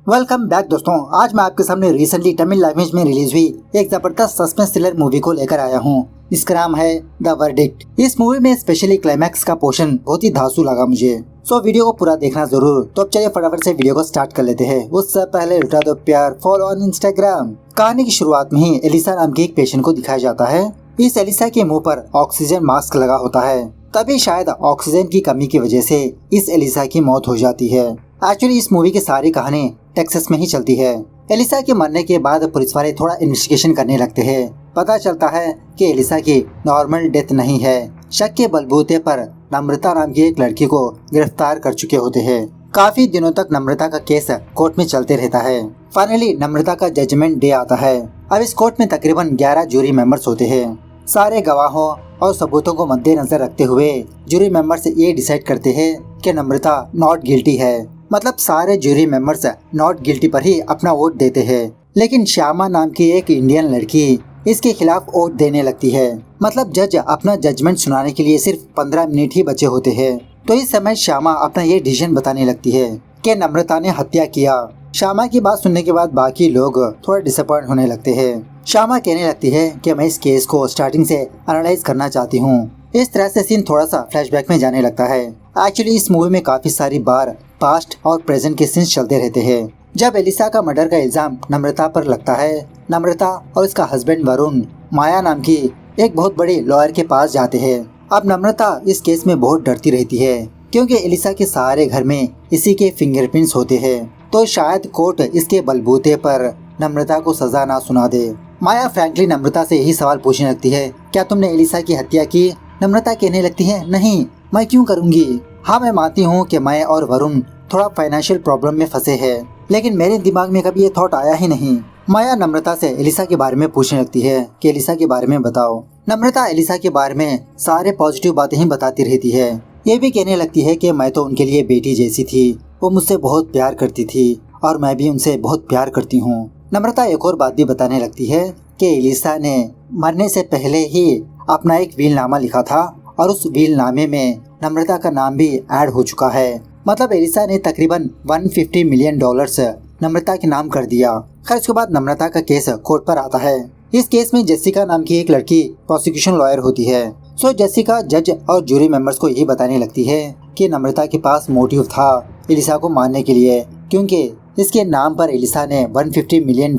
Welcome back दोस्तों। आज मैं आपके सामने रिसेंटली तमिल लैंग्वेज में रिलीज हुई एक जबरदस्त सस्पेंस थ्रिलर मूवी को लेकर आया हूँ। इसका नाम है द वर्डिक्ट। इस मूवी में स्पेशली क्लाइमैक्स का पोर्शन बहुत ही धांसू लगा मुझे। सो वीडियो को पूरा देखना जरूर। तो अब चलिए फटाफट से वीडियो को स्टार्ट कर लेते हैं। उससे पहले लुटा दो प्यार, फॉलो ऑन इंस्टाग्राम। कहानी की शुरुआत में ही एलिसा नाम के एक पेशेंट को दिखाया जाता है। इस एलिसा के मुँह पर ऑक्सीजन मास्क लगा होता है। तभी शायद ऑक्सीजन की कमी की वजह से इस एलिसा की मौत हो जाती है। एक्चुअली इस मूवी की सारी कहानी टेक्सास में ही चलती है। एलिसा के मरने के बाद पुलिस वाले थोड़ा इन्वेस्टिगेशन करने लगते हैं। पता चलता है कि एलिसा की नॉर्मल डेथ नहीं है। शक के बलबूते पर नम्रता नाम की एक लड़की को गिरफ्तार कर चुके होते हैं। काफी दिनों तक नम्रता का केस कोर्ट में चलते रहता है। फाइनली नम्रता का जजमेंट डे आता है। अब इस कोर्ट में तकरीबन 11 जूरी मेंबर्स होते हैं। सारे गवाहों और सबूतों को मद्देनजर रखते हुए जूरी मेंबर्स ये डिसाइड करते हैं कि नम्रता नॉट गिल्टी है। मतलब सारे जूरी मेंबर्स नॉट गिल्टी पर ही अपना वोट देते हैं। लेकिन श्यामा नाम की एक इंडियन लड़की इसके खिलाफ वोट देने लगती है। मतलब जज अपना जजमेंट सुनाने के लिए सिर्फ 15 मिनट ही बचे होते हैं। तो इस समय श्यामा अपना ये डिसीजन बताने लगती है कि नम्रता ने हत्या किया। श्यामा की बात सुनने के बाद बाकी लोग थोड़ा डिसअपॉइंट होने लगते हैं। श्यामा कहने लगती है कि मैं इस केस को स्टार्टिंग से एनालाइज करना चाहती हूँ। इस तरह से सीन थोड़ा सा फ्लैशबैक में जाने लगता है। एक्चुअली इस मूवी में काफी सारी बार पास्ट और प्रेजेंट के सीन्स चलते रहते हैं। जब एलिसा का मर्डर का इल्जाम नम्रता पर लगता है, नम्रता और उसका हस्बैंड वरुण माया नाम की एक बहुत बड़े लॉयर के पास जाते हैं। अब नम्रता इस केस में बहुत डरती रहती है क्योंकि एलिसा के सारे घर में इसी के फिंगरप्रिंट्स होते हैं। तो शायद कोर्ट इसके बलबूते पर नम्रता को सजा ना सुना दे। माया फ्रैंकली नम्रता से यही सवाल पूछने लगती है, क्या तुमने एलिसा की हत्या की? नम्रता कहने लगती है, नहीं, मैं क्यों करूँगी। हाँ, मैं मानती हूँ कि मैं और वरुण थोड़ा फाइनेंशियल प्रॉब्लम में फंसे हैं, लेकिन मेरे दिमाग में कभी ये थॉट आया ही नहीं। माया नम्रता से एलिसा के बारे में पूछने लगती है कि एलिसा के बारे में बताओ। नम्रता एलिसा के बारे में सारे पॉजिटिव बातें ही बताती रहती है। ये भी कहने लगती है कि मैं तो उनके लिए बेटी जैसी थी, वो मुझसे बहुत प्यार करती थी और मैं भी उनसे बहुत प्यार करती हूँ। नम्रता एक और बात भी बताने लगती है कि एलिसा ने मरने से पहले ही अपना एक वीलनामा लिखा था और उस वीलनामे में नम्रता का नाम भी ऐड हो चुका है। मतलब एलिसा ने तकरीबन $150 मिलियन नम्रता के नाम कर दिया। खैर उसके बाद नम्रता का केस कोर्ट पर आता है। इस केस में जेसिका नाम की एक लड़की प्रोसिक्यूशन लॉयर होती है। सो जेसिका जज और जूरी मेंबर्स को यही बताने लगती है कि नम्रता के पास मोटिव था एलिसा को मारने के लिए, क्योंकि इसके नाम पर एलिसा ने $150 मिलियन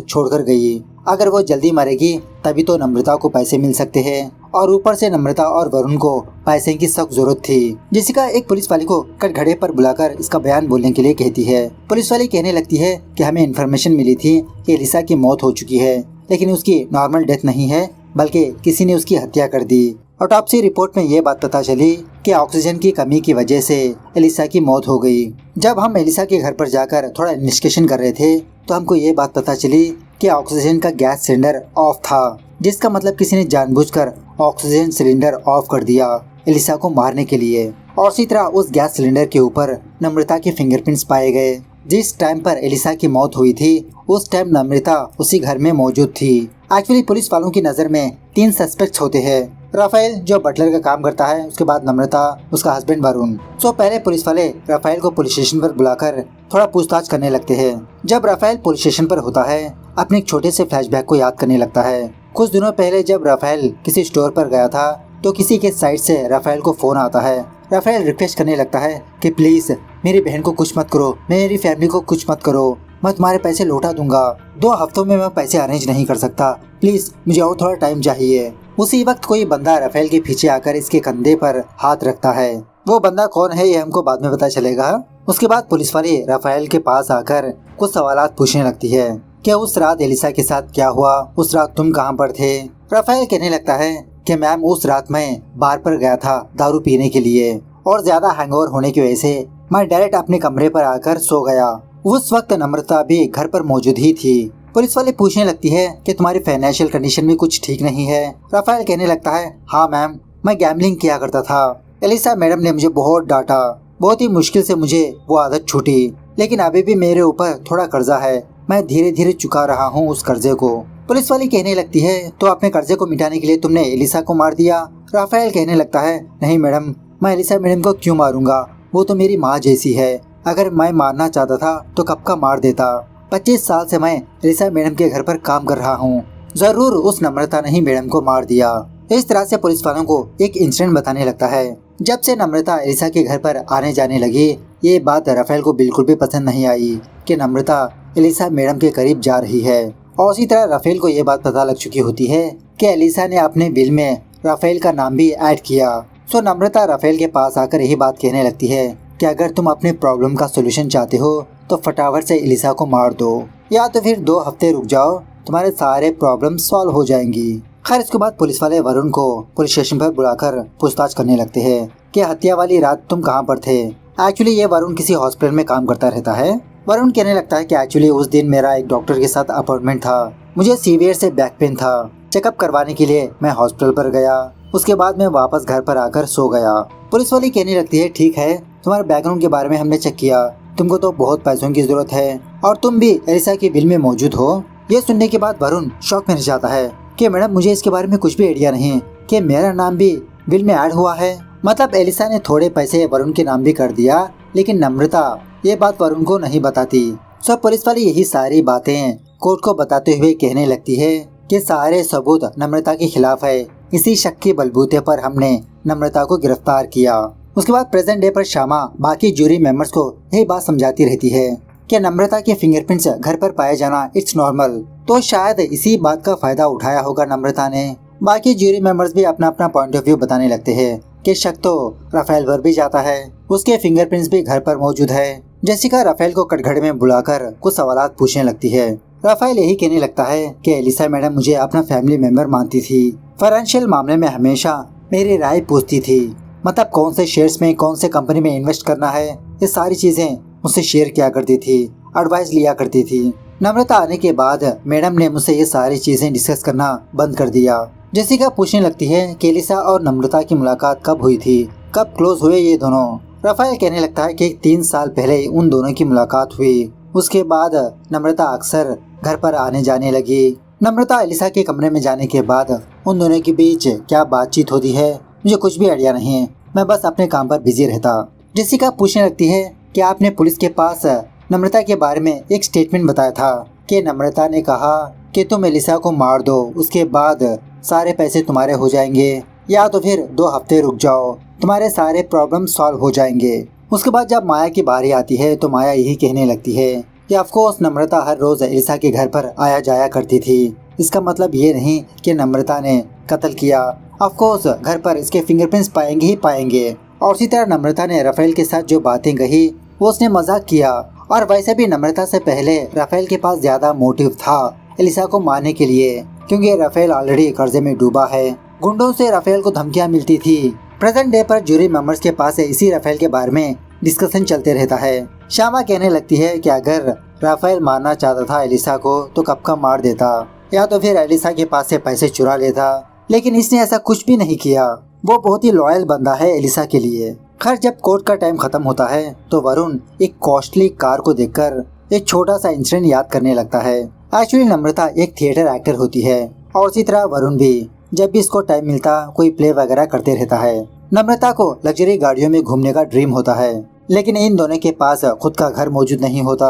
छोड़कर गई। अगर वो जल्दी मरेगी तभी तो नम्रता को पैसे मिल सकते हैं और ऊपर से नम्रता और वरुण को पैसे की सख्त जरूरत थी। जेसिका एक पुलिस वाले को कटघरे पर बुलाकर इसका बयान बोलने के लिए कहती है। पुलिस वाली कहने लगती है कि हमें इन्फॉर्मेशन मिली थी कि एलिसा की मौत हो चुकी है, लेकिन उसकी नॉर्मल डेथ नहीं है बल्कि किसी ने उसकी हत्या कर दी। ऑटोप्सी रिपोर्ट में ये बात पता चली कि ऑक्सीजन की कमी की वजह से एलिसा की मौत हो गई। जब हम एलिसा के घर पर जाकर थोड़ा इन्वेस्टिगेशन कर रहे थे तो हमको ये बात पता चली कि ऑक्सीजन का गैस सिलेंडर ऑफ था, जिसका मतलब किसी ने जानबूझकर ऑक्सीजन सिलेंडर ऑफ कर दिया एलिसा को मारने के लिए। और इसी तरह उस गैस सिलेंडर के ऊपर नम्रता के फिंगरप्रिंट्स पाए गए। जिस टाइम पर एलिसा की मौत हुई थी उस टाइम नम्रता उसी घर में मौजूद थी। एक्चुअली पुलिस वालों की नजर में 3 सस्पेक्ट्स होते हैं। राफेल जो बटलर का काम करता है, उसके बाद नम्रता, उसका हस्बैंड वरुण। सो पहले पुलिस वाले राफेल को पुलिस स्टेशन पर बुलाकर थोड़ा पूछताछ करने लगते हैं। जब राफेल पुलिस स्टेशन पर होता है अपने एक छोटे से फ्लैशबैक को याद करने लगता है। कुछ दिनों पहले जब राफेल किसी स्टोर पर गया था तो किसी के साइड से राफेल को फोन आता है। राफेल रिक्वेस्ट करने लगता है कि प्लीज मेरी बहन को कुछ मत करो, मेरी फैमिली को कुछ मत करो, मैं तुम्हारे पैसे लौटा दूंगा। 2 हफ्तों में मैं पैसे अरेंज नहीं कर सकता, प्लीज मुझे और थोड़ा टाइम चाहिए। उसी वक्त कोई बंदा राफेल के पीछे आकर इसके कंधे पर हाथ रखता है। वो बंदा कौन है ये हमको बाद में पता चलेगा। उसके बाद पुलिस वाले राफेल के पास आकर कुछ सवालात पूछने लगती है कि उस रात एलिसा के साथ क्या हुआ, उस रात तुम कहाँ पर थे। राफेल कहने लगता है कि मैम उस रात मैं बार पर गया था दारू पीने के लिए और ज्यादा हैंगओवर होने की वजह से मैं डायरेक्ट अपने कमरे पर आकर सो गया। उस वक्त नम्रता भी घर पर मौजूद ही थी। पुलिस वाले पूछने लगती है कि तुम्हारी फाइनेंशियल कंडीशन में कुछ ठीक नहीं है। राफेल कहने लगता है, हाँ मैम, मैं गैम्बलिंग किया करता था। एलिसा मैडम ने मुझे बहुत डांटा, बहुत ही मुश्किल से मुझे वो आदत छूटी, लेकिन अभी भी मेरे ऊपर थोड़ा कर्जा है, मैं धीरे धीरे चुका रहा हूँ उस कर्जे को। पुलिस वाली कहने लगती है, तो अपने कर्जे को मिटाने के लिए तुमने एलिसा को मार दिया। राफेल कहने लगता है, नहीं मैडम, मैं एलिसा मैडम को क्यों मारूंगा, वो तो मेरी माँ जैसी है। अगर मैं मारना चाहता था तो कब का मार देता। 25 साल से मैं एलिसा मैडम के घर पर काम कर रहा हूँ। जरूर उस नम्रता ने ही मैडम को मार दिया। इस तरह से पुलिस वालों को एक इंसिडेंट बताने लगता है। जब से नम्रता एलिसा के घर पर आने जाने लगी, ये बात राफेल को बिल्कुल भी पसंद नहीं आई कि नम्रता एलिसा मैडम के करीब जा रही है। और उसी तरह राफेल को ये बात पता लग चुकी होती है कि एलिसा ने अपने बिल में राफेल का नाम भी ऐड किया। सो नम्रता राफेल के पास आकर यही बात कहने लगती है कि अगर तुम अपने प्रॉब्लम का सोल्यूशन चाहते हो तो फटाफट से एलिसा को मार दो, या तो फिर 2 हफ्ते रुक जाओ, तुम्हारे सारे प्रॉब्लम सॉल्व हो जाएंगी। खैर इसके बाद पुलिस वाले वरुण को पुलिस स्टेशन पर बुलाकर पूछताछ करने लगते हैं कि हत्या वाली रात तुम कहाँ पर थे। एक्चुअली ये वरुण किसी हॉस्पिटल में काम करता रहता है। वरुण कहने लगता है कि एक्चुअली उस दिन मेरा एक डॉक्टर के साथ अपॉइंटमेंट था। मुझे सीवियर से बैक पेन था। चेकअप करवाने के लिए मैं हॉस्पिटल पर गया। उसके बाद मैं वापस घर पर आकर सो गया। पुलिस वाली कहने लगती है ठीक है, तुम्हारे बैकग्राउंड के बारे में हमने चेक किया, तुमको तो बहुत पैसों की जरूरत है और तुम भी एलिसा के बिल में मौजूद हो। ये सुनने के बाद वरुण शॉक में रह जाता है कि मैडम मुझे इसके बारे में कुछ भी आइडिया नहीं कि मेरा नाम भी बिल में ऐड हुआ है। मतलब एलिसा ने थोड़े पैसे वरुण के नाम भी कर दिया, लेकिन नम्रता ये बात वरुण को नहीं बताती। सब पुलिस वाली यही सारी बातें कोर्ट को बताते हुए कहने लगती है कि सारे सबूत नम्रता के खिलाफ है। इसी शक के बलबूते पर हमने नम्रता को गिरफ्तार किया। उसके बाद प्रेजेंट डे पर श्यामा बाकी जूरी मेंबर्स को यही बात समझाती रहती है कि नम्रता के फिंगरप्रिंट्स घर पर पाया जाना इट्स नॉर्मल। तो शायद इसी बात का फायदा उठाया होगा नम्रता ने। बाकी जूरी मेंबर्स भी अपना अपना पॉइंट ऑफ व्यू बताने लगते हैं कि शक तो राफेल पर भी जाता है, उसके फिंगरप्रिंट्स भी घर पर मौजूद है। जेसिका राफेल को कटघरे में बुलाकर कुछ सवाल पूछने लगती है। राफेल यही कहने लगता है कि एलिसा मैडम मुझे अपना फैमिली मेंबर मानती थी। फाइनेंशियल मामले में हमेशा मेरी राय पूछती थी, मतलब कौन से शेयर्स में कौन से कंपनी में इन्वेस्ट करना है, ये सारी चीजें मुझसे शेयर किया करती थी, एडवाइस लिया करती थी। नम्रता आने के बाद मैडम ने मुझसे ये सारी चीजें डिस्कस करना बंद कर दिया। जेसिका पूछने लगती है कि एलिसा और नम्रता की मुलाकात कब हुई थी, कब क्लोज हुए ये दोनों। राफेल कहने लगता है कि 3 साल पहले उन दोनों की मुलाकात हुई। उसके बाद नम्रता अक्सर घर पर आने जाने लगी। नम्रता एलिसा के कमरे में जाने के बाद उन दोनों के बीच क्या बातचीत होती है मुझे कुछ भी आइडिया नहीं है, मैं बस अपने काम पर बिजी रहता। जेसिका पूछने लगती है कि आपने पुलिस के पास नम्रता के बारे में एक स्टेटमेंट बताया था कि नम्रता ने कहा कि तुम एलिसा को मार दो, उसके बाद सारे पैसे तुम्हारे हो जाएंगे, या तो फिर 2 हफ्ते रुक जाओ, तुम्हारे सारे प्रॉब्लम सॉल्व हो जाएंगे। उसके बाद जब माया की बारी आती है तो माया यही कहने लगती है कि ऑफकोर्स नम्रता हर रोज एलिसा के घर पर आया जाया करती थी। इसका मतलब ये नहीं कि नम्रता ने कत्ल किया। ऑफकोर्स घर पर इसके फिंगरप्रिंट्स पाएंगे ही पाएंगे। और उसी तरह नम्रता ने राफेल के साथ जो बातें कही वो उसने मजाक किया। और वैसे भी नम्रता से पहले राफेल के पास ज्यादा मोटिव था एलिसा को मारने के लिए, क्योंकि राफेल ऑलरेडी कर्जे में डूबा है। गुंडों से राफेल को धमकियां मिलती थी। प्रेजेंट डे पर जूरी मेंबर्स के पास इसी राफेल के बारे में डिस्कशन चलते रहता है। श्यामा कहने लगती है कि अगर राफेल मारना चाहता था एलिसा को तो कब का मार देता, या तो फिर एलिसा के पास से पैसे चुरा लेता, लेकिन इसने ऐसा कुछ भी नहीं किया। वो बहुत ही लॉयल बंदा है एलिसा के लिए। खैर जब कोर्ट का टाइम खत्म होता है तो वरुण एक कॉस्टली कार को देखकर एक छोटा सा इंसिडेंट याद करने लगता है। एक्चुअली नम्रता एक थिएटर एक्टर होती है और उसी तरह वरुण भी जब भी इसको टाइम मिलता कोई प्ले वगैरह करते रहता है। नम्रता को लग्जरी गाड़ियों में घूमने का ड्रीम होता है, लेकिन इन दोनों के पास खुद का घर मौजूद नहीं होता।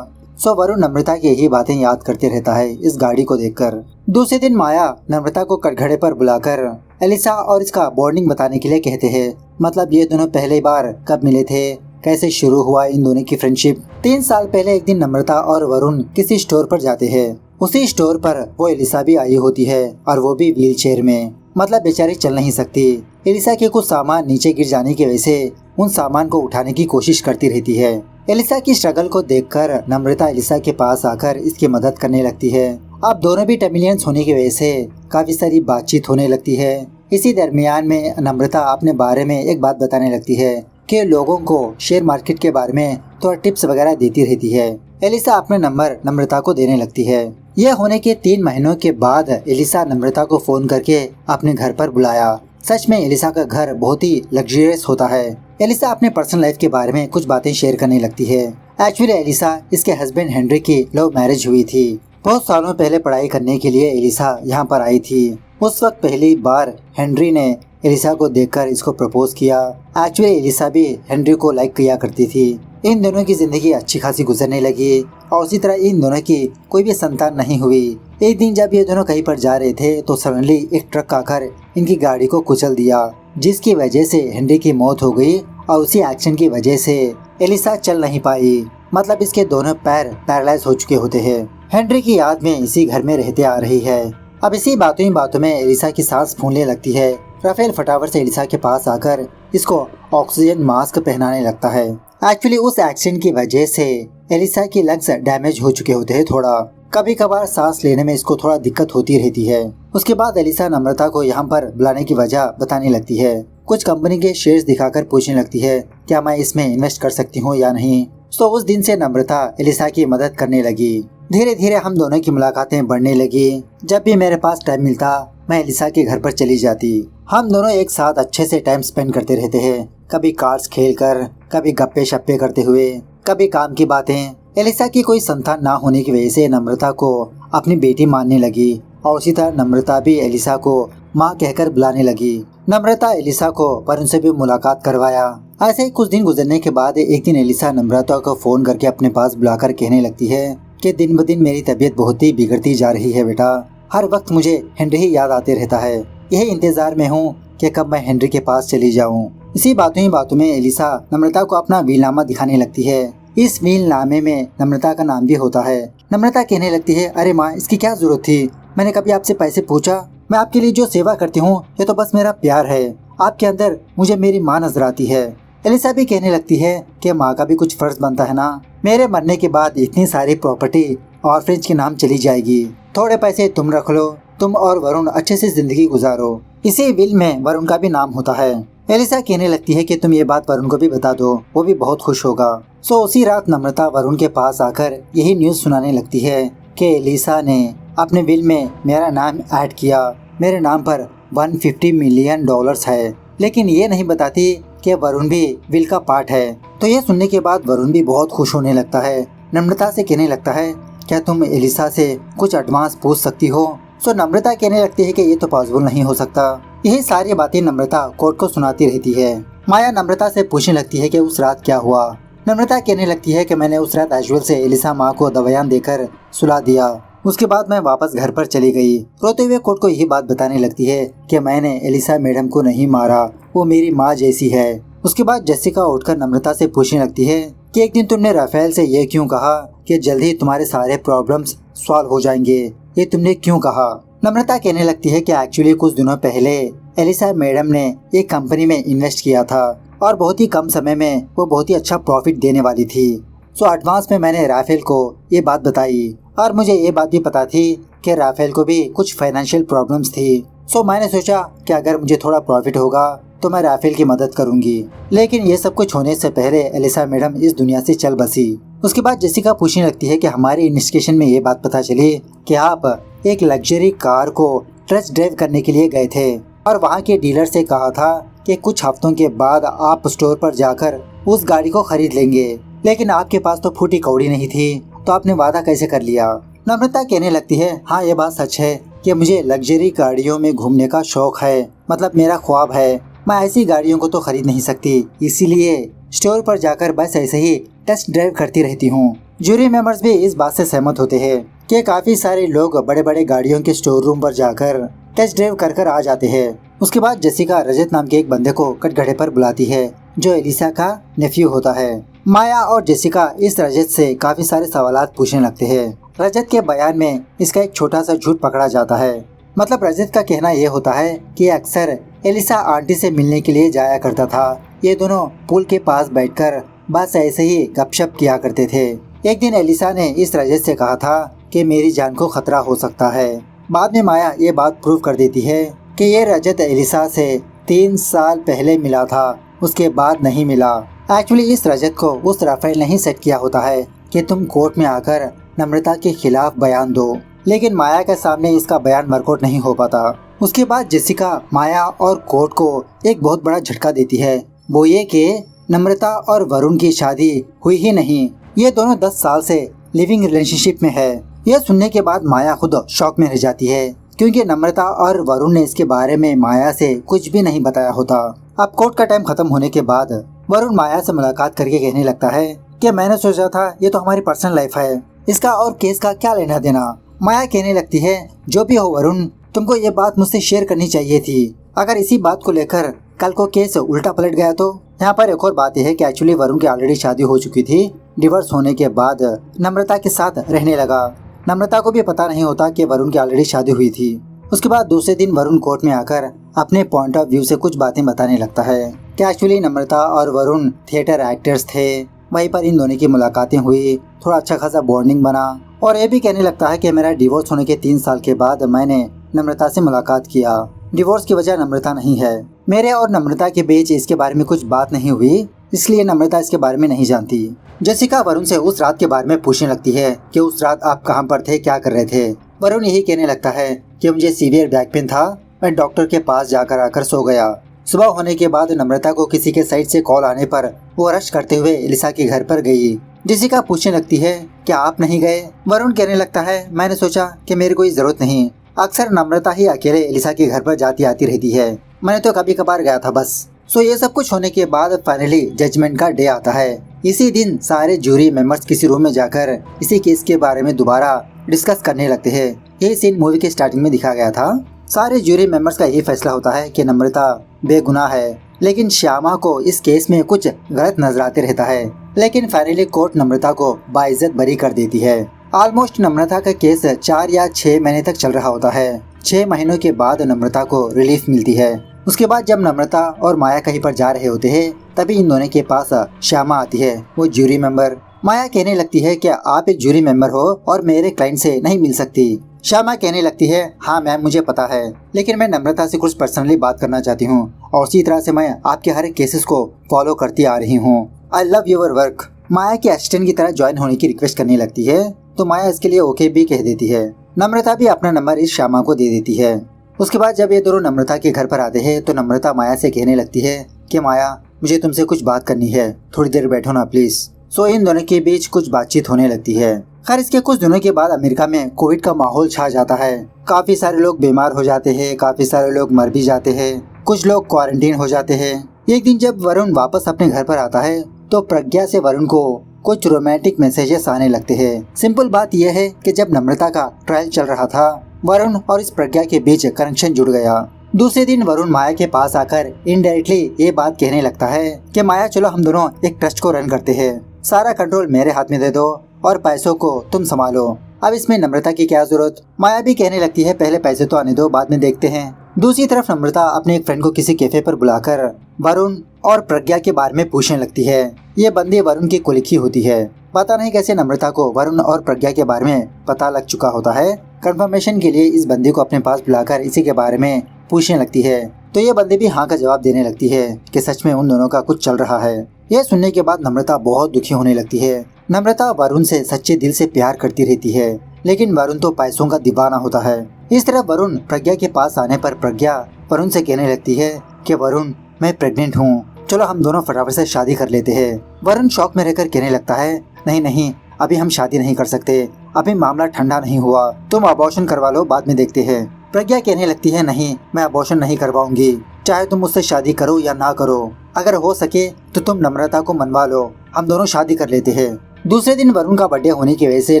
सो वरुण नम्रता की यही बातें याद करते रहता है इस गाड़ी को देखकर। दूसरे दिन माया नम्रता को कटघरे पर बुलाकर एलिसा और इसका बॉन्डिंग बताने के लिए कहते हैं। मतलब ये दोनों पहली बार कब मिले थे, कैसे शुरू हुआ इन दोनों की फ्रेंडशिप। 3 साल पहले एक दिन नम्रता और वरुण किसी स्टोर पर जाते हैं। उसी स्टोर पर वो एलिसा भी आई होती है और वो भी व्हील चेयर में, मतलब बेचारी चल नहीं सकती। एलिसा के कुछ सामान नीचे गिर जाने की वजह से उन सामान को उठाने की कोशिश करती रहती है। एलिसा की स्ट्रगल को देखकर नम्रता एलिसा के पास आकर इसकी मदद करने लगती है। अब दोनों भी टमिलियंस होने की वजह से काफी सारी बातचीत होने लगती है। इसी दरमियान में नम्रता अपने बारे में एक बात बताने लगती है कि लोगों को शेयर मार्केट के बारे में थोड़ा टिप्स वगैरह देती रहती है। एलिसा अपने नंबर नम्रता को देने लगती है। यह होने के 3 महीनों के बाद एलिसा नम्रता को फोन करके अपने घर पर बुलाया। सच में एलिसा का घर बहुत ही लग्जरियस होता है। एलिसा अपने पर्सनल लाइफ के बारे में कुछ बातें शेयर करने लगती है। एक्चुअली एलिसा इसके हस्बैंड हेनरी की लव मैरिज हुई थी। बहुत सालों पहले पढ़ाई करने के लिए एलिसा यहाँ पर आई थी। उस वक्त पहली बार हेनरी ने एलिसा को देखकर इसको प्रपोज किया। एक्चुअली एलिसा भी हेनरी को लाइक किया करती थी। इन दोनों की जिंदगी अच्छी खासी गुजरने लगी और उसी तरह इन दोनों की कोई भी संतान नहीं हुई। एक दिन जब ये दोनों कहीं पर जा रहे थे तो सडनली एक ट्रक आकर इनकी गाड़ी को कुचल दिया, जिसकी वजह से हेनरी की मौत हो गई और उसी एक्सीडेंट की वजह से एलिसा चल नहीं पाई। मतलब इसके दोनों पैर पैरालाइज हो चुके होते हैं। हेनरी की याद में इसी घर में रहते आ रही है। अब इसी बातों में एलिसा की सांस फूलने लगती है। राफेल फटाफट से एलिसा के पास आकर इसको ऑक्सीजन मास्क पहनाने लगता है। एक्चुअली उस एक्सीडेंट की वजह से एलिसा की लंग्स डैमेज हो चुके होते हैं थोड़ा। कभी कभार सांस लेने में इसको थोड़ा दिक्कत होती रहती है। उसके बाद एलिसा नम्रता को यहाँ पर बुलाने की वजह बताने लगती है। कुछ कंपनी के शेयर्स दिखाकर पूछने लगती है क्या मैं इसमें इन्वेस्ट कर सकती हूँ या नहीं। तो उस दिन से नम्रता एलिसा की मदद करने लगी। धीरे धीरे हम दोनों की मुलाकातें बढ़ने लगी। जब भी मेरे पास टाइम मिलता मैं एलिसा के घर पर चली जाती। हम दोनों एक साथ अच्छे से टाइम स्पेंड करते रहते हैं, कभी कार्ड्स खेलकर, कभी गप्पे शप्पे करते हुए, कभी काम की बातें। एलिसा की कोई संतान ना होने की वजह से नम्रता को अपनी बेटी मानने लगी और उसी तरह नम्रता भी एलिसा को माँ कहकर बुलाने लगी। नम्रता एलिसा को वरुण से भी मुलाकात करवाया। ऐसे ही कुछ दिन गुजरने के बाद एक दिन एलिसा नम्रता को फोन करके अपने पास बुलाकर कहने लगती है कि दिन ब दिन मेरी तबीयत बहुत ही बिगड़ती जा रही है बेटा। हर वक्त मुझे हेनरी ही याद आते रहता है। यही इंतजार में हूँ कि कब मैं हेनरी के पास चली जाऊँ। इसी बातों में एलिसा नम्रता को अपना वीलनामा दिखाने लगती है। इस वीलनामे में नम्रता का नाम भी होता है। नम्रता कहने लगती है अरे माँ इसकी क्या जरूरत थी, मैंने कभी आपसे पैसे पूछा? मैं आपके लिए जो सेवा करती हूँ ये तो बस मेरा प्यार है। आपके अंदर मुझे मेरी माँ नजर आती है। एलिसा भी कहने लगती है कि माँ का भी कुछ फर्ज बनता है ना। मेरे मरने के बाद इतनी सारी प्रॉपर्टी ऑर्फेनेज के नाम चली जाएगी। थोड़े पैसे तुम रख लो, तुम और वरुण अच्छे से जिंदगी गुजारो। इसी विल में वरुण का भी नाम होता है। एलिसा कहने लगती है कि तुम ये बात वरुण को भी बता दो, वो भी बहुत खुश होगा। सो उसी रात नम्रता वरुण के पास आकर यही न्यूज सुनाने लगती है कि एलिसा ने अपने विल में मेरा नाम ऐड किया। मेरे नाम पर $150 मिलियन है, लेकिन ये नहीं बताती कि वरुण भी विल का पार्ट है। तो ये सुनने के बाद वरुण भी बहुत खुश होने लगता है। नम्रता से कहने लगता है क्या तुम एलिसा से कुछ एडवांस पूछ सकती हो? सो नम्रता कहने लगती है कि ये तो पॉसिबल नहीं हो सकता। यही सारी बातें नम्रता कोर्ट को सुनाती रहती है। माया नम्रता से पूछने लगती है कि उस रात क्या हुआ। नम्रता कहने लगती है कि मैंने उस रात एजुअल से एलिसा माँ को दवाइयाँ देकर सुला दिया। उसके बाद मैं वापस घर पर चली गई। रोते हुए कोर्ट को यही बात बताने लगती है कि मैंने एलिसा मैडम को नहीं मारा, वो मेरी माँ जैसी है। उसके बाद जेसिका उठकर नम्रता से पूछने लगती है कि एक दिन तुमने राफेल से ये क्यों कहा कि जल्दी तुम्हारे सारे प्रॉब्लम्स सॉल्व हो जाएंगे, ये तुमने क्यों कहा? नम्रता कहने लगती है कि एक्चुअली कुछ दिनों पहले एलिसा मैडम ने एक कंपनी में इन्वेस्ट किया था और बहुत ही कम समय में वो बहुत ही अच्छा प्रॉफिट देने वाली थी। सो एडवांस में मैंने राफेल को ये बात बताई और मुझे ये बात भी पता थी कि राफेल को भी कुछ फाइनेंशियल प्रॉब्लम्स थी। सो मैंने सोचा कि अगर मुझे थोड़ा प्रॉफिट होगा तो मैं राफेल की मदद करूंगी। लेकिन ये सब कुछ होने से पहले एलिसा मैडम इस दुनिया से चल बसी। उसके बाद जेसिका पूछने लगती है कि हमारी इन्वेस्टिगेशन में ये बात पता चली कि आप एक लग्जरी कार को टेस्ट ड्राइव करने के लिए गए थे और वहाँ के डीलर से कहा था कि कुछ हफ्तों के बाद आप स्टोर पर जाकर उस गाड़ी को खरीद लेंगे, लेकिन आपके पास तो फूटी कौड़ी नहीं थी, तो आपने वादा कैसे कर लिया? नम्रता कहने लगती है हाँ ये बात सच है कि मुझे लग्जरी गाड़ियों में घूमने का शौक है, मतलब मेरा ख्वाब है। मैं ऐसी गाड़ियों को तो खरीद नहीं सकती, इसीलिए स्टोर पर जाकर बस ऐसे ही टेस्ट ड्राइव करती रहती हूँ। जूरी मेंबर्स भी इस बात से सहमत होते हैं कि काफी सारे लोग बड़े बड़े गाड़ियों के स्टोर रूम पर जाकर टेस्ट ड्राइव कर आ जाते हैं। उसके बाद जेसिका रजत नाम के एक बंदे को कटघरे पर बुलाती है जो एलिसा का नेफ्यू होता है। माया और जेसिका इस रजत से काफी सारे सवालात पूछने लगते हैं। रजत के बयान में इसका एक छोटा सा झूठ पकड़ा जाता है। मतलब रजत का कहना ये होता है कि अक्सर एलिसा आंटी से मिलने के लिए जाया करता था। ये दोनों पुल के पास बैठकर बस ऐसे ही गपशप किया करते थे। एक दिन एलिसा ने इस रजत से कहा था कि मेरी जान को खतरा हो सकता है। बाद में माया ये बात प्रूव कर देती है कि ये रजत एलिसा से 3 साल पहले मिला था, उसके बाद नहीं मिला। एक्चुअली इस रजत को उस राफेल ने ही सेट किया होता है कि तुम कोर्ट में आकर नम्रता के खिलाफ बयान दो, लेकिन माया के सामने इसका बयान वर्कआउट नहीं हो पाता। उसके बाद जेसिका माया और कोर्ट को एक बहुत बड़ा झटका देती है, वो ये कि नम्रता और वरुण की शादी हुई ही नहीं, ये दोनों 10 साल से लिविंग रिलेशनशिप में है। यह सुनने के बाद माया खुद शॉक में रह जाती है क्योंकि नम्रता और वरुण ने इसके बारे में माया से कुछ भी नहीं बताया होता। अब कोर्ट का टाइम खत्म होने के बाद वरुण माया से मुलाकात करके कहने लगता है कि मैंने सोचा था ये तो हमारी पर्सनल लाइफ है, इसका और केस का क्या लेना देना। माया कहने लगती है जो भी हो वरुण, तुमको ये बात मुझसे शेयर करनी चाहिए थी। अगर इसी बात को लेकर कल को केस उल्टा पलट गया तो। यहाँ पर एक और बात यह है कि एक्चुअली वरुण की ऑलरेडी शादी हो चुकी थी। डिवोर्स होने के बाद नम्रता के साथ रहने लगा। नम्रता को भी पता नहीं होता कि वरुण की ऑलरेडी शादी हुई थी। उसके बाद दूसरे दिन वरुण कोर्ट में आकर अपने पॉइंट ऑफ व्यू से कुछ बातें बताने लगता है कि एक्चुअली नम्रता और वरुण थिएटर एक्टर्स थे। वहीं पर इन दोनों की मुलाकातें हुई, थोड़ा अच्छा खासा बॉन्डिंग बना और ये भी कहने लगता है कि मेरा डिवोर्स होने के 3 साल के बाद मैंने नम्रता से मुलाकात किया। डिवोर्स की वजह नम्रता नहीं है, मेरे और नम्रता के बीच इसके बारे में कुछ बात नहीं हुई, इसलिए नम्रता इसके बारे में नहीं जानती। जेसिका वरुण से उस रात के बारे में पूछने लगती है कि उस रात आप कहां पर थे, क्या कर रहे थे। वरुण यही कहने लगता है कि मुझे सीवियर बैक पेन था, मैं डॉक्टर के पास जाकर आकर सो गया। सुबह होने के बाद नम्रता को किसी के साइड से कॉल आने पर वो रश करते हुए एलिसा के घर पर गई। जेसिका पूछने लगती है क्या आप नहीं गए। वरुण कहने लगता है मैंने सोचा कि मेरी कोई जरूरत नहीं, अक्सर नम्रता ही अकेले एलिसा के घर पर जाती आती रहती है, मैंने तो कभी कभार गया था बस। सो ये सब कुछ होने के बाद फाइनली जजमेंट का डे आता है। इसी दिन सारे जूरी मेंबर्स किसी रूम में जाकर इसी केस के बारे में दोबारा डिस्कस करने लगते हैं। यही सीन मूवी के स्टार्टिंग में दिखा गया था। सारे जूरी मेंबर्स का यही फैसला होता है कि नम्रता बेगुनाह है, लेकिन श्यामा को इस केस में कुछ गलत नजर आते रहता है। लेकिन फाइनली कोर्ट नम्रता को बाइज्जत बरी कर देती है। ऑलमोस्ट नम्रता का केस 4 या 6 महीने तक चल रहा होता है। 6 महीनों के बाद नम्रता को रिलीफ मिलती है। उसके बाद जब नम्रता और माया कहीं पर जा रहे होते हैं तभी इन दोनों के पास श्यामा आती है, वो जूरी मेंबर। माया कहने लगती है कि आप एक जूरी मेंबर हो और मेरे क्लाइंट से नहीं मिल सकती। श्यामा कहने लगती है हाँ मैम मुझे पता है, लेकिन मैं नम्रता से कुछ पर्सनली बात करना चाहती हूँ और उसी तरह से मैं आपके हर एक केसेस को फॉलो करती आ रही हूँ। I love your work. Maya के असिस्टेंट की तरह ज्वाइन होने की रिक्वेस्ट करने लगती है तो माया इसके लिए ओके भी कह देती है। नम्रता भी अपना नंबर इस श्यामा को दे देती है। उसके बाद जब ये दोनों नम्रता के घर पर आते हैं तो नम्रता माया से कहने लगती है कि माया मुझे तुमसे कुछ बात करनी है, थोड़ी देर बैठो ना प्लीज। सो इन दोनों के बीच कुछ बातचीत होने लगती है। खैर इसके कुछ दिनों के बाद अमेरिका में कोविड का माहौल छा जाता है। काफी सारे लोग बीमार हो जाते हैं, काफी सारे लोग मर भी जाते हैं, कुछ लोग क्वारंटीन हो जाते हैं। एक दिन जब वरुण वापस अपने घर पर आता है तो प्रज्ञा से वरुण को कुछ रोमांटिक मैसेजेस आने लगते हैं। सिंपल बात यह है कि जब नम्रता का ट्रायल चल रहा था वरुण और इस प्रज्ञा के बीच कनेक्शन जुड़ गया। दूसरे दिन वरुण माया के पास आकर इनडायरेक्टली ये बात कहने लगता है कि माया चलो हम दोनों एक ट्रस्ट को रन करते हैं, सारा कंट्रोल मेरे हाथ में दे दो और पैसों को तुम संभालो। अब इसमें नम्रता की क्या जरूरत। माया भी कहने लगती है पहले पैसे तो आने दो, बाद में देखते हैं। दूसरी तरफ नम्रता अपने एक फ्रेंड को किसी कैफे पर बुलाकर वरुण और प्रज्ञा के बारे में पूछने लगती है। ये बंदी वरुण की कुलिखी होती है। पता नहीं कैसे नम्रता को वरुण और प्रज्ञा के बारे में पता लग चुका होता है। कंफर्मेशन के लिए इस बंदी को अपने पास बुलाकर इसी के बारे में पूछने लगती है तो ये बंदी भी हाँ का जवाब देने लगती है कि सच में उन दोनों का कुछ चल रहा है। यह सुनने के बाद नम्रता बहुत दुखी होने लगती है। नम्रता वरुण से सच्चे दिल से प्यार करती रहती है, लेकिन वरुण तो पैसों का दीवाना होता है। इस तरह वरुण प्रज्ञा के पास आने पर प्रज्ञा वरुण से कहने लगती है कि वरुण मैं प्रेग्नेंट हूँ, चलो हम दोनों फटाफट से शादी कर लेते हैं। वरुण शौक में रहकर कहने लगता है नहीं नहीं अभी हम शादी नहीं कर सकते, अभी मामला ठंडा नहीं हुआ, तुम अबॉर्शन करवा लो बाद में देखते हैं। प्रज्ञा कहने लगती है नहीं मैं अबॉर्शन नहीं करवाऊंगी, चाहे तुम मुझसे शादी करो या ना करो, अगर हो सके तो तुम नम्रता को मनवा लो, हम दोनों शादी कर लेते हैं। दूसरे दिन वरुण का बर्थडे होने की वजह से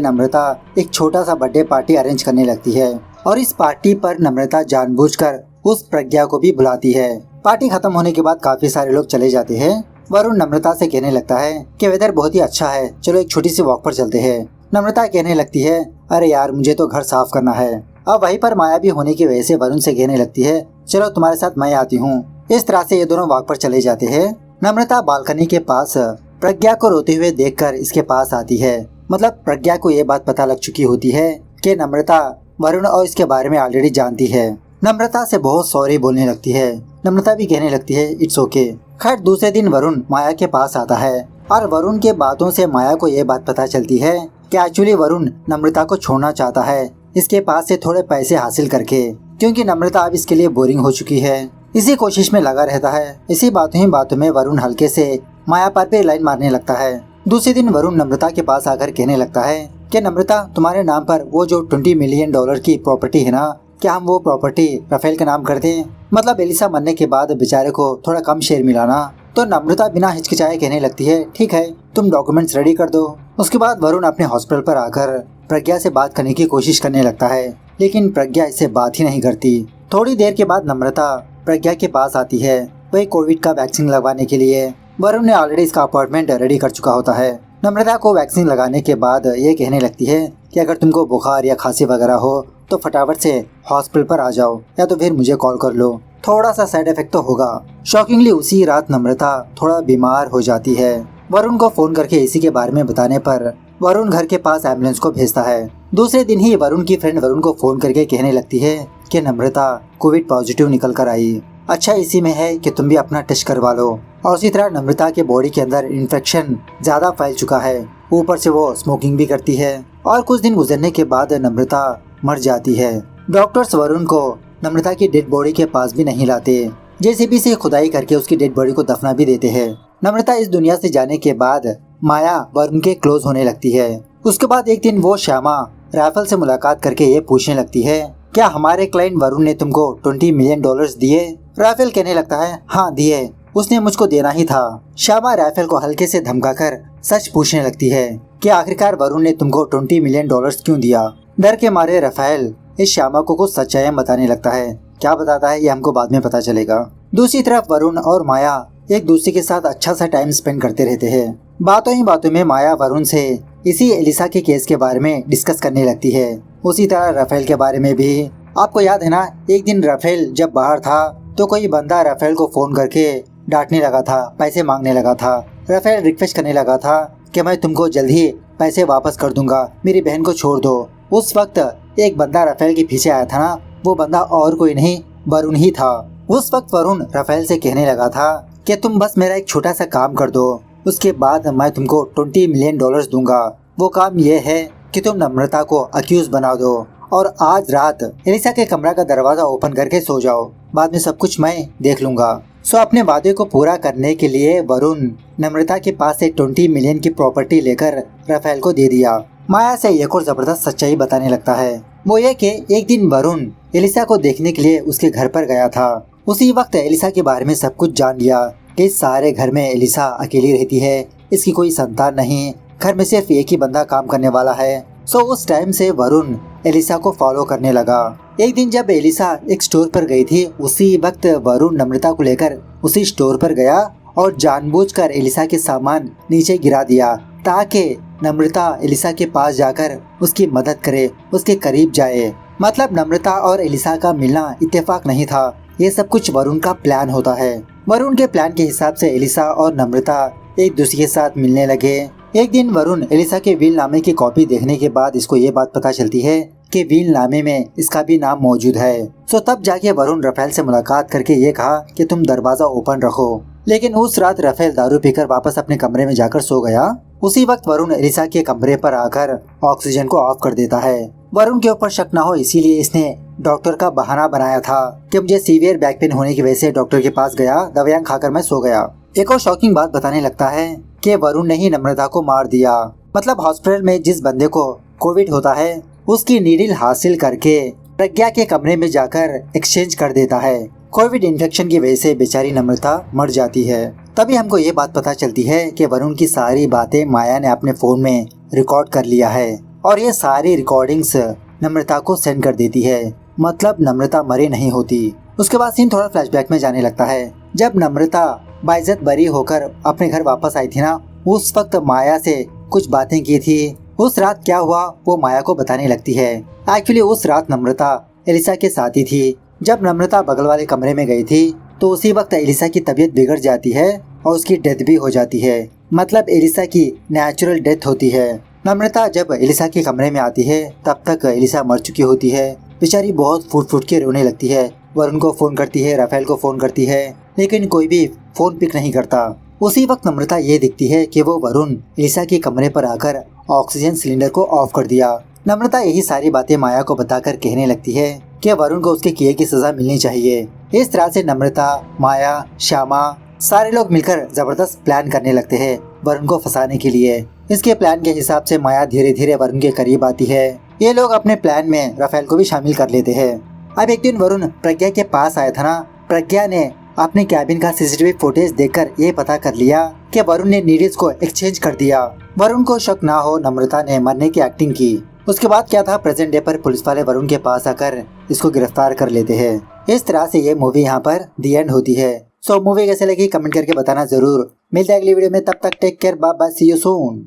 नम्रता एक छोटा सा बर्थडे पार्टी अरेंज करने लगती है और इस पार्टी पर नम्रता जानबूझकर उस प्रज्ञा को भी बुलाती है। पार्टी खत्म होने के बाद काफी सारे लोग चले जाते हैं। वरुण नम्रता से कहने लगता है कि वेदर बहुत ही अच्छा है, चलो एक छोटी सी वॉक पर चलते हैं। नम्रता कहने लगती है अरे यार मुझे तो घर साफ करना है। अब वहीं पर माया भी होने की वजह से वरुण से कहने लगती है चलो तुम्हारे साथ मैं आती हूँ। इस तरह से ये दोनों वॉक पर चले जाते हैं। नम्रता बालकनी के पास प्रज्ञा को रोते हुए देखकर इसके पास आती है। मतलब प्रज्ञा को ये बात पता लग चुकी होती है कि नम्रता वरुण और इसके बारे में ऑलरेडी जानती है। नम्रता से बहुत सॉरी बोलने लगती है। नम्रता भी कहने लगती है इट्स ओके। खैर दूसरे दिन वरुण माया के पास आता है और वरुण के बातों से माया को ये बात पता चलती है कि एक्चुअली वरुण नम्रता को छोड़ना चाहता है इसके पास से थोड़े पैसे हासिल करके, क्योंकि नम्रता अब इसके लिए बोरिंग हो चुकी है। इसी कोशिश में लगा रहता है। इसी बातों ही बातों में वरुण हल्के से माया पर पे लाइन मारने लगता है। दूसरे दिन वरुण नम्रता के पास आकर कहने लगता है कि नम्रता तुम्हारे नाम पर वो जो $20 मिलियन की प्रॉपर्टी है ना, क्या हम वो प्रॉपर्टी राफेल के नाम कर दें? मतलब एलिसा मरने के बाद बेचारे को थोड़ा कम शेयर मिला ना। तो नम्रता बिना हिचकिचाए कहने लगती है, ठीक है, तुम डॉक्यूमेंट्स रेडी कर दो। उसके बाद वरुण अपने हॉस्पिटल पर आकर प्रज्ञा से बात करने की कोशिश करने लगता है, लेकिन प्रज्ञा इससे बात ही नहीं करती। थोड़ी देर के बाद नम्रता प्रज्ञा के पास आती है, वही कोविड का वैक्सीन लगवाने के लिए। वरुण ने ऑलरेडी इसका अपॉइंटमेंट रेडी कर चुका होता है। नम्रता को वैक्सीन लगाने के बाद ये कहने लगती है कि अगर तुमको बुखार या खांसी वगैरह हो तो फटाफट से हॉस्पिटल पर आ जाओ, या तो फिर मुझे कॉल कर लो, थोड़ा सा साइड इफेक्ट तो होगा। शॉकिंगली उसी रात नम्रता थोड़ा बीमार हो जाती है। वरुण को फोन करके इसी के बारे में बताने पर वरुण घर के पास एम्बुलेंस को भेजता है। दूसरे दिन ही वरुण की फ्रेंड वरुण को फोन करके कहने लगती है कि नम्रता कोविड पॉजिटिव निकल कर आई। अच्छा इसी में है कि तुम भी अपना टेस्ट करवा लो। और उसी तरह नम्रता के बॉडी के अंदर इन्फेक्शन ज्यादा फैल चुका है, ऊपर से वो स्मोकिंग भी करती है। और कुछ दिन गुजरने के बाद नम्रता मर जाती है। डॉक्टर्स वरुण को नम्रता की डेड बॉडी के पास भी नहीं लाते, जेसीबी से खुदाई करके उसकी डेड बॉडी को दफना भी देते हैं। नम्रता इस दुनिया से जाने के बाद माया वरुण के क्लोज होने लगती है। उसके बाद एक दिन वो श्यामा राफेल से मुलाकात करके ये पूछने लगती है, क्या हमारे क्लाइंट वरुण ने तुमको $20 मिलियन दिए? राफेल कहने लगता है, हाँ दिए, उसने मुझको देना ही था। श्यामा राफेल को हल्के से धमकाकर सच पूछने लगती है कि आखिरकार वरुण ने तुमको $20 मिलियन क्यों दिया? डर के मारे राफेल इस श्यामा को कुछ सच्चाई बताने लगता है। क्या बताता है ये हमको बाद में पता चलेगा। दूसरी तरफ वरुण और माया एक दूसरे के साथ अच्छा सा टाइम स्पेंड करते रहते हैं। बातों ही बातों में माया वरुण से इसी एलिसा के केस के बारे में डिस्कस करने लगती है। उसी तरह राफेल के बारे में भी। आपको याद है ना, एक दिन राफेल जब बाहर था तो कोई बंदा राफेल को फोन करके डांटने लगा था, पैसे मांगने लगा था। राफेल रिक्वेस्ट करने लगा था कि मैं तुमको जल्द ही पैसे वापस कर दूंगा, मेरी बहन को छोड़ दो। उस वक्त एक बंदा राफेल के पीछे आया था ना, वो बंदा और कोई नहीं वरुण ही था। उस वक्त वरुण राफेल से कहने लगा था कि तुम बस मेरा एक छोटा सा काम कर दो, उसके बाद मैं तुमको $20 मिलियन दूंगा। वो काम ये है कि तुम नम्रता को अक्यूज बना दो और आज रात एलिसा के कमरा का दरवाजा ओपन करके सो जाओ, बाद में सब कुछ मैं देख लूंगा। सो अपने वादे को पूरा करने के लिए वरुण नम्रता के पास से 20 मिलियन की प्रॉपर्टी लेकर राफेल को दे दिया। माया से एक और जबरदस्त सच्चाई बताने लगता है, वो ये कि एक दिन वरुण एलिसा को देखने के लिए उसके घर पर गया था। उसी वक्त एलिसा के बारे में सब कुछ जान लिया कि इस सारे घर में एलिसा अकेली रहती है, इसकी कोई संतान नहीं, घर में सिर्फ एक ही बंदा काम करने वाला है। सो उस टाइम से वरुण एलिसा को फॉलो करने लगा। एक दिन जब एलिसा एक स्टोर पर गई थी, उसी वक्त वरुण नम्रता को लेकर उसी स्टोर पर गया और जानबूझकर एलिसा के सामान नीचे गिरा दिया ताकि नम्रता एलिसा के पास जाकर उसकी मदद करे, उसके करीब जाए। मतलब नम्रता और एलिसा का मिलना इत्तेफाक नहीं था, ये सब कुछ वरुण का प्लान होता है। वरुण के प्लान के हिसाब से एलिसा और नम्रता एक दूसरे के साथ मिलने लगे। एक दिन वरुण एलिसा के वील नामे की कॉपी देखने के बाद इसको ये बात पता चलती है कि वील नामे में इसका भी नाम मौजूद है। सो तब जाके वरुण राफेल से मुलाकात करके ये कहा कि तुम दरवाजा ओपन रखो। लेकिन उस रात राफेल दारू पीकर वापस अपने कमरे में जाकर सो गया। उसी वक्त वरुण एलिसा के कमरे पर आकर ऑक्सीजन को ऑफ कर देता है। वरुण के ऊपर शक न हो इसीलिए इसने डॉक्टर का बहाना बनाया था कि मुझे सीवियर बैक पेन होने की वजह से डॉक्टर के पास गया, दवाइयाँ खाकर मैं सो गया। एक और शॉकिंग बात बताने लगता है कि वरुण ने ही नम्रता को मार दिया। मतलब हॉस्पिटल में जिस बंदे को कोविड होता है उसकी नीडल हासिल करके प्रज्ञा के कमरे में जाकर एक्सचेंज कर देता है। कोविड इन्फेक्शन की वजह से बेचारी नम्रता मर जाती है। तभी हमको ये बात पता चलती है कि वरुण की सारी बातें माया ने अपने फोन में रिकॉर्ड कर लिया है और ये सारी रिकॉर्डिंग्स नम्रता को सेंड कर देती है। मतलब नम्रता मरी नहीं होती। उसके बाद सीन थोड़ा फ्लैशबैक में जाने लगता है। जब नम्रता बाइज्जत बरी होकर अपने घर वापस आई थी ना, उस वक्त माया से कुछ बातें की थी। उस रात क्या हुआ वो माया को बताने लगती है। एक्चुअली उस रात नम्रता एलिसा के साथ ही थी। जब नम्रता बगल वाले कमरे में गई थी तो उसी वक्त एलिसा की तबीयत बिगड़ जाती है और उसकी डेथ भी हो जाती है। मतलब एलिसा की नेचुरल डेथ होती है। नम्रता जब एलिसा के कमरे में आती है तब तक एलिसा मर चुकी होती है। बेचारी बहुत फूट फूट के रोने लगती है। वरुण को फोन करती है, राफेल को फोन करती है, लेकिन कोई भी फोन पिक नहीं करता। उसी वक्त नम्रता ये दिखती है कि वो वरुण एलिसा के कमरे पर आकर ऑक्सीजन सिलेंडर को ऑफ कर दिया। नम्रता यही सारी बातें माया को बताकर कहने लगती है कि वरुण को उसके किए की सजा मिलनी चाहिए। इस तरह से नम्रता, माया, श्यामा सारे लोग मिलकर जबरदस्त प्लान करने लगते हैं वरुण को फंसाने के लिए। इसके प्लान के हिसाब से माया धीरे धीरे वरुण के करीब आती है। ये लोग अपने प्लान में राफेल को भी शामिल कर लेते हैं। अब एक दिन वरुण प्रज्ञा के पास आया था ना। प्रज्ञा ने अपने कैबिन का सीसीटीवी फुटेज देखकर ये पता कर लिया कि वरुण ने नीडल्स को एक्सचेंज कर दिया। वरुण को शक ना हो, नम्रता ने मरने की एक्टिंग की। उसके बाद क्या था, प्रेजेंट डे पर पुलिस वाले वरुण के पास आकर इसको गिरफ्तार कर लेते हैं। इस तरह से ये मूवी यहाँ पर दी एंड होती है। सो मूवी कैसे लगी कमेंट करके बताना जरूर। मिलते हैं अगली वीडियो में, तब तक take care, bye bye, see you soon.